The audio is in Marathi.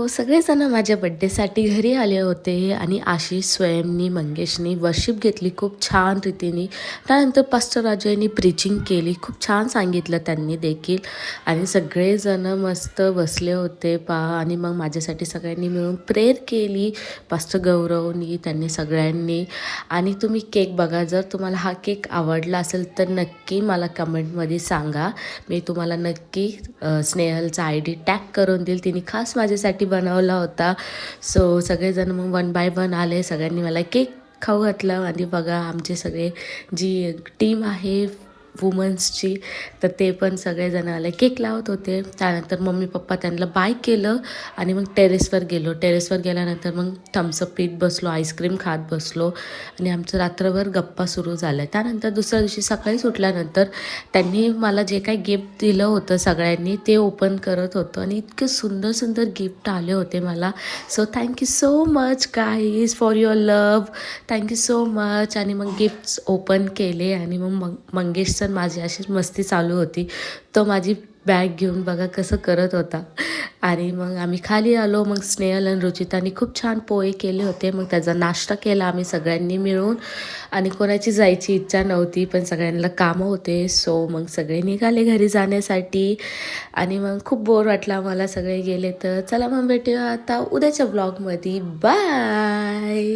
सगळेजण माझ्या बड्डेसाठी घरी आले होते आणि आशिष, स्वयंनी, मंगेशनी वर्शिप घेतली खूप छान रीतीने. त्यानंतर पास्टर अजयनी प्रीचिंग केली, खूप छान सांगितलं त्यांनी देखील. आणि सगळेजण मस्त बसले होते आणि मग माझ्यासाठी सगळ्यांनी मिळून प्रेयर केली. पास्टर गौरवनी त्यांनी सगळ्यांनी. आणि तुम्ही केक बघा, जर तुम्हाला हा केक आवडला असेल तर नक्की मला कमेंटमध्ये सांगा. मी तुम्हाला नक्की स्नेहलचा ID टॅग करून देईल, तिने खास माझ्यासाठी बनवला होता. सगळेजण मग 1 बाय 1 आले, सगळ्यांनी मला केक खाऊ घातलं. आणि बघा आमचे सगळे जी टीम आहे वुमन्सची, तर ते पण सगळेजण आले, केक लावत होते. त्यानंतर मम्मी पप्पा त्यांना बाय केलं आणि मग टेरेसवर गेलो. टेरेसवर गेल्यानंतर मग थम्सअप पीत बसलो, आईस्क्रीम खात बसलो आणि आमचं रात्रभर गप्पा सुरू झाल्या. त्यानंतर दुसऱ्या दिवशी सकाळी सुटल्यानंतर त्यांनी मला जे काही गिफ्ट दिलं होतं सगळ्यांनी ते ओपन करत होतं आणि इतके सुंदर सुंदर गिफ्ट आले होते मला. Thank you so much guys for your love, thank you so much. आणि मग गिफ्ट्स ओपन केले आणि मग मंगेश सर माझी अशीच मस्ती चालू होती. तो माझी बॅग घेऊन बघा कसं करत होता. आणि मग आम्ही खाली आलो. मग स्नेहल आणि रुचितानी खूप छान पोहे केले होते, मग त्याचा नाश्ता केला आम्ही सगळ्यांनी मिळून. आणि कोणाची जायची इच्छा नव्हती, पण सगळ्यांना कामं होते. मग सगळे निघाले घरी जाण्यासाठी. आणि मग खूप बोर वाटला मला, सगळे गेले. तर चला मग भेटूया आता उद्याच्या ब्लॉगमध्ये. बाय.